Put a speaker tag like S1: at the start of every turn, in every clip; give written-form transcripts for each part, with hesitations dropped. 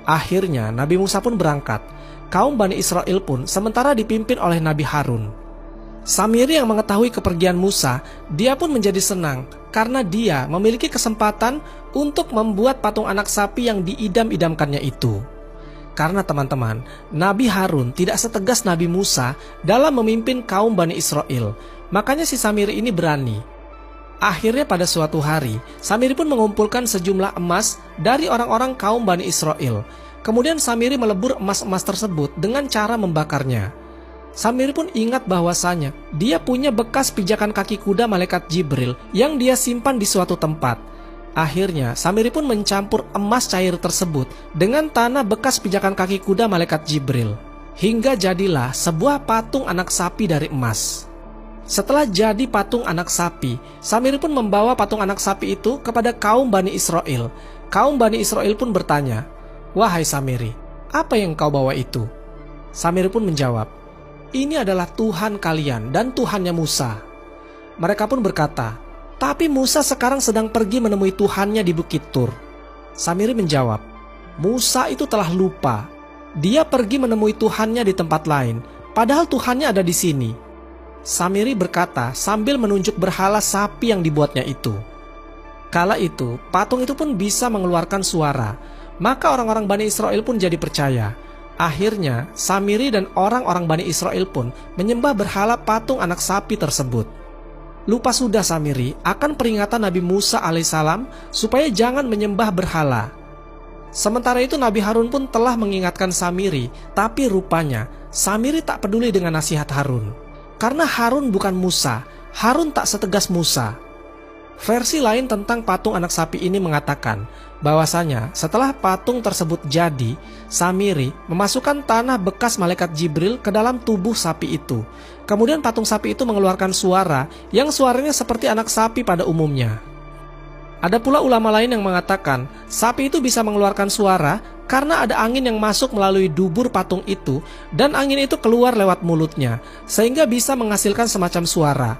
S1: Akhirnya Nabi Musa pun berangkat. Kaum Bani Israel pun sementara dipimpin oleh Nabi Harun. Samiri yang mengetahui kepergian Musa, dia pun menjadi senang karena dia memiliki kesempatan untuk membuat patung anak sapi yang diidam-idamkannya itu. Karena teman-teman, Nabi Harun tidak setegas Nabi Musa dalam memimpin kaum Bani Israel, makanya si Samiri ini berani. Akhirnya pada suatu hari, Samiri pun mengumpulkan sejumlah emas dari orang-orang kaum Bani Israel. Kemudian Samiri melebur emas-emas tersebut dengan cara membakarnya. Samiri pun ingat bahwasanya dia punya bekas pijakan kaki kuda malaikat Jibril yang dia simpan di suatu tempat. Akhirnya Samiri pun mencampur emas cair tersebut dengan tanah bekas pijakan kaki kuda malaikat Jibril, hingga jadilah sebuah patung anak sapi dari emas. Setelah jadi patung anak sapi, Samiri pun membawa patung anak sapi itu kepada kaum Bani Israel. Kaum Bani Israel pun bertanya, "Wahai Samiri, apa yang kau bawa itu?" Samiri pun menjawab, "Ini adalah Tuhan kalian dan Tuhannya Musa." Mereka pun berkata, "Tapi Musa sekarang sedang pergi menemui Tuhannya di Bukit Tur." Samiri menjawab, "Musa itu telah lupa. Dia pergi menemui Tuhannya di tempat lain, padahal Tuhannya ada di sini." Samiri berkata sambil menunjuk berhala sapi yang dibuatnya itu. Kala itu, patung itu pun bisa mengeluarkan suara. Maka orang-orang Bani Israel pun jadi percaya. Akhirnya, Samiri dan orang-orang Bani Israel pun menyembah berhala patung anak sapi tersebut. Lupa sudah Samiri akan peringatan Nabi Musa alaihissalam supaya jangan menyembah berhala. Sementara itu Nabi Harun pun telah mengingatkan Samiri, tapi rupanya Samiri tak peduli dengan nasihat Harun. Karena Harun bukan Musa, Harun tak setegas Musa. Versi lain tentang patung anak sapi ini mengatakan bahwasanya setelah patung tersebut jadi, Samiri memasukkan tanah bekas malaikat Jibril ke dalam tubuh sapi itu. Kemudian patung sapi itu mengeluarkan suara yang suaranya seperti anak sapi pada umumnya. Ada pula ulama lain yang mengatakan sapi itu bisa mengeluarkan suara karena ada angin yang masuk melalui dubur patung itu dan angin itu keluar lewat mulutnya sehingga bisa menghasilkan semacam suara.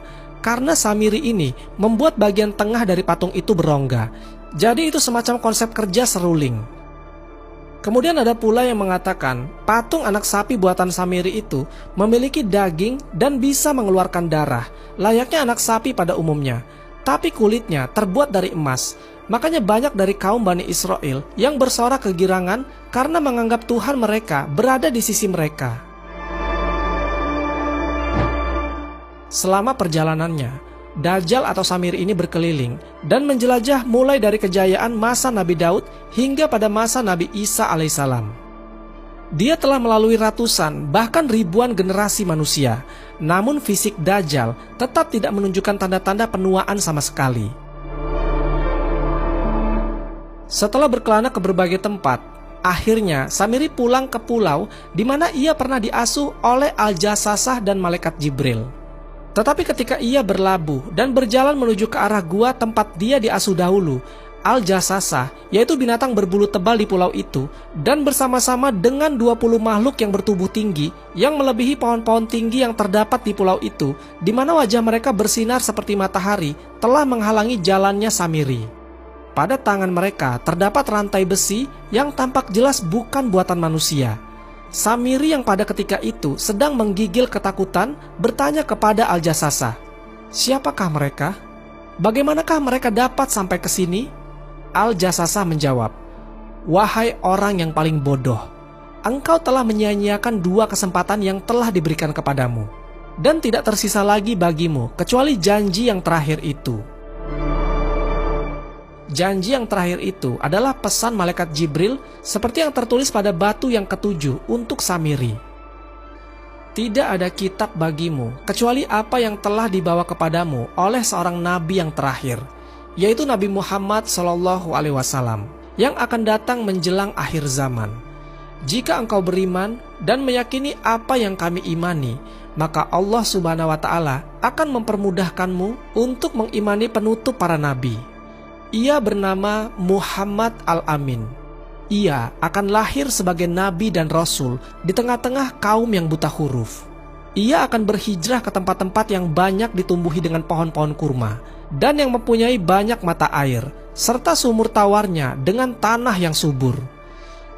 S1: Karena Samiri ini membuat bagian tengah dari patung itu berongga. Jadi itu semacam konsep kerja seruling. Kemudian ada pula yang mengatakan patung anak sapi buatan Samiri itu memiliki daging dan bisa mengeluarkan darah, layaknya anak sapi pada umumnya. Tapi kulitnya terbuat dari emas. Makanya banyak dari kaum Bani Israel yang bersorak kegirangan karena menganggap Tuhan mereka berada di sisi mereka. Selama perjalanannya, Dajjal atau Samiri ini berkeliling dan menjelajah mulai dari kejayaan masa Nabi Daud hingga pada masa Nabi Isa alaihissalam. Dia telah melalui ratusan bahkan ribuan generasi manusia, namun fisik Dajjal tetap tidak menunjukkan tanda-tanda penuaan sama sekali. Setelah berkelana ke berbagai tempat, akhirnya Samiri pulang ke pulau di mana ia pernah diasuh oleh Al-Jasasah dan malaikat Jibril. Tetapi ketika ia berlabuh dan berjalan menuju ke arah gua tempat dia diasuh dahulu, Al-Jasasah, yaitu binatang berbulu tebal di pulau itu, dan bersama-sama dengan 20 makhluk yang bertubuh tinggi, yang melebihi pohon-pohon tinggi yang terdapat di pulau itu, di mana wajah mereka bersinar seperti matahari, telah menghalangi jalannya Samiri. Pada tangan mereka terdapat rantai besi yang tampak jelas bukan buatan manusia. Samiri yang pada ketika itu sedang menggigil ketakutan bertanya kepada Al-Jasasah, "Siapakah mereka? Bagaimanakah mereka dapat sampai ke sini?" Al-Jasasah menjawab, "Wahai orang yang paling bodoh, engkau telah menyia-nyiakan 2 kesempatan yang telah diberikan kepadamu, dan tidak tersisa lagi bagimu kecuali janji yang terakhir itu." Janji yang terakhir itu adalah pesan malaikat Jibril seperti yang tertulis pada batu yang ke-7 untuk Samiri. Tidak ada kitab bagimu kecuali apa yang telah dibawa kepadamu oleh seorang nabi yang terakhir, yaitu Nabi Muhammad SAW, yang akan datang menjelang akhir zaman. Jika engkau beriman dan meyakini apa yang kami imani, maka Allah Subhanahu wa Ta'ala akan mempermudahkanmu untuk mengimani penutup para nabi. Ia bernama Muhammad Al-Amin. Ia akan lahir sebagai nabi dan rasul di tengah-tengah kaum yang buta huruf. Ia akan berhijrah ke tempat-tempat yang banyak ditumbuhi dengan pohon-pohon kurma dan yang mempunyai banyak mata air, serta sumur tawarnya dengan tanah yang subur.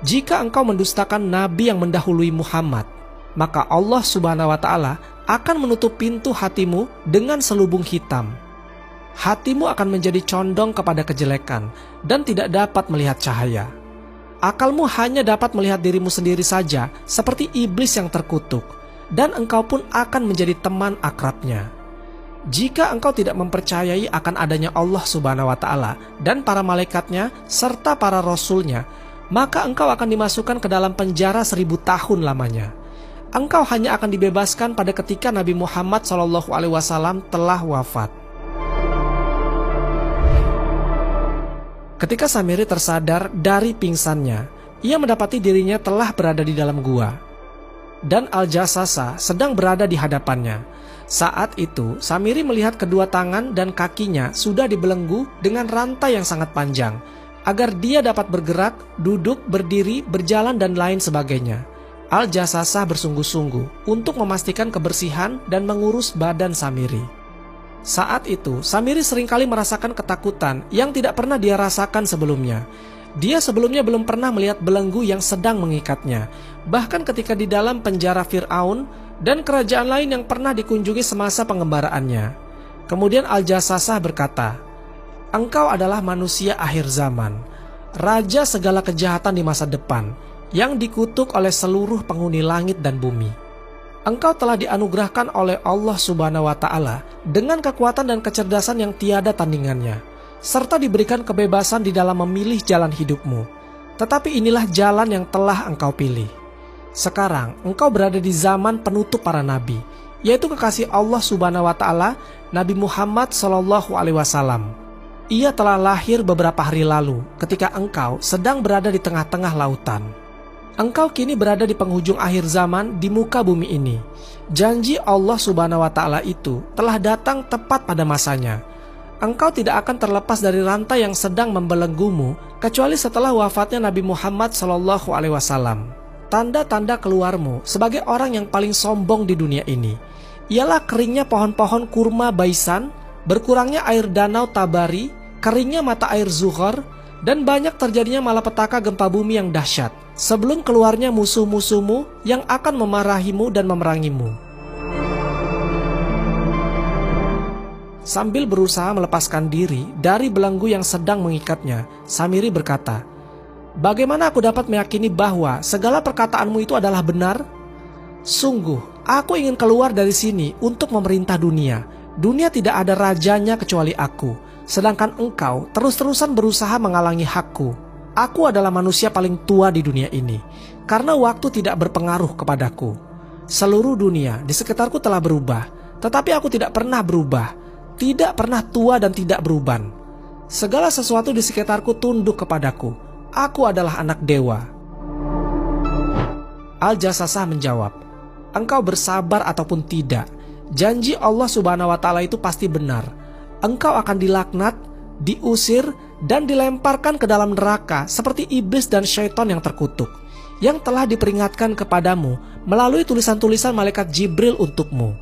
S1: Jika engkau mendustakan nabi yang mendahului Muhammad, maka Allah Subhanahu wa Ta'ala akan menutup pintu hatimu dengan selubung hitam. Hatimu akan menjadi condong kepada kejelekan dan tidak dapat melihat cahaya. Akalmu hanya dapat melihat dirimu sendiri saja seperti iblis yang terkutuk, dan engkau pun akan menjadi teman akrabnya. Jika engkau tidak mempercayai akan adanya Allah Subhanahu wa Ta'ala dan para malaikatnya serta para rasulnya, maka engkau akan dimasukkan ke dalam penjara 1000 tahun lamanya. Engkau hanya akan dibebaskan pada ketika Nabi Muhammad SAW telah wafat. Ketika Samiri tersadar dari pingsannya, ia mendapati dirinya telah berada di dalam gua, dan Al-Jassasa sedang berada di hadapannya. Saat itu, Samiri melihat kedua tangan dan kakinya sudah dibelenggu dengan rantai yang sangat panjang, agar dia dapat bergerak, duduk, berdiri, berjalan, dan lain sebagainya. Al-Jassasa bersungguh-sungguh untuk memastikan kebersihan dan mengurus badan Samiri. Saat itu, Samiri seringkali merasakan ketakutan yang tidak pernah dia rasakan sebelumnya. Dia sebelumnya belum pernah melihat belenggu yang sedang mengikatnya, bahkan ketika di dalam penjara Fir'aun dan kerajaan lain yang pernah dikunjungi semasa pengembaraannya. Kemudian Al-Jassasa berkata, "Engkau adalah manusia akhir zaman, raja segala kejahatan di masa depan, yang dikutuk oleh seluruh penghuni langit dan bumi. Engkau telah dianugerahkan oleh Allah Subhanahu wa Ta'ala dengan kekuatan dan kecerdasan yang tiada tandingannya, serta diberikan kebebasan di dalam memilih jalan hidupmu. Tetapi inilah jalan yang telah engkau pilih. Sekarang engkau berada di zaman penutup para nabi, yaitu kekasih Allah Subhanahu wa Ta'ala, Nabi Muhammad SAW. Ia telah lahir beberapa hari lalu ketika engkau sedang berada di tengah-tengah lautan. Engkau kini berada di penghujung akhir zaman di muka bumi ini. Janji Allah Subhanahu wa Ta'ala itu telah datang tepat pada masanya. Engkau tidak akan terlepas dari rantai yang sedang membelenggumu kecuali setelah wafatnya Nabi Muhammad SAW. Tanda-tanda keluarmu sebagai orang yang paling sombong di dunia ini ialah keringnya pohon-pohon kurma Baisan, berkurangnya air danau Tabari, keringnya mata air Zuhor, dan banyak terjadinya malapetaka gempa bumi yang dahsyat sebelum keluarnya musuh-musuhmu yang akan memarahimu dan memerangimu." Sambil berusaha melepaskan diri dari belenggu yang sedang mengikatnya, Samiri berkata, "Bagaimana aku dapat meyakini bahwa segala perkataanmu itu adalah benar? Sungguh, aku ingin keluar dari sini untuk memerintah dunia. Dunia tidak ada rajanya kecuali aku, sedangkan engkau terus-terusan berusaha menghalangi hakku. Aku adalah manusia paling tua di dunia ini, karena waktu tidak berpengaruh kepadaku. Seluruh dunia di sekitarku telah berubah, tetapi aku tidak pernah berubah, tidak pernah tua dan tidak beruban. Segala sesuatu di sekitarku tunduk kepadaku. Aku adalah anak dewa." Al-Jassasa menjawab, "Engkau bersabar ataupun tidak, janji Allah Subhanahu wa Ta'ala itu pasti benar. Engkau akan dilaknat, diusir, dan dilemparkan ke dalam neraka seperti iblis dan syaitan yang terkutuk, yang telah diperingatkan kepadamu melalui tulisan-tulisan malaikat Jibril untukmu."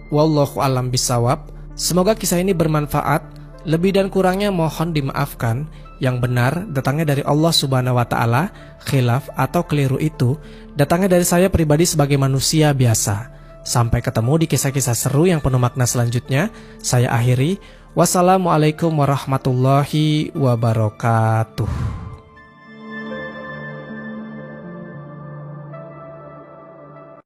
S1: Wallahu a'lam bishawab. Semoga kisah ini bermanfaat. Lebih dan kurangnya mohon dimaafkan. Yang benar datangnya dari Allah Subhanahu wa Ta'ala. Khilaf atau keliru itu datangnya dari saya pribadi sebagai manusia biasa. Sampai ketemu di kisah-kisah seru yang penuh makna selanjutnya. Saya akhiri. Wassalamualaikum warahmatullahi wabarakatuh.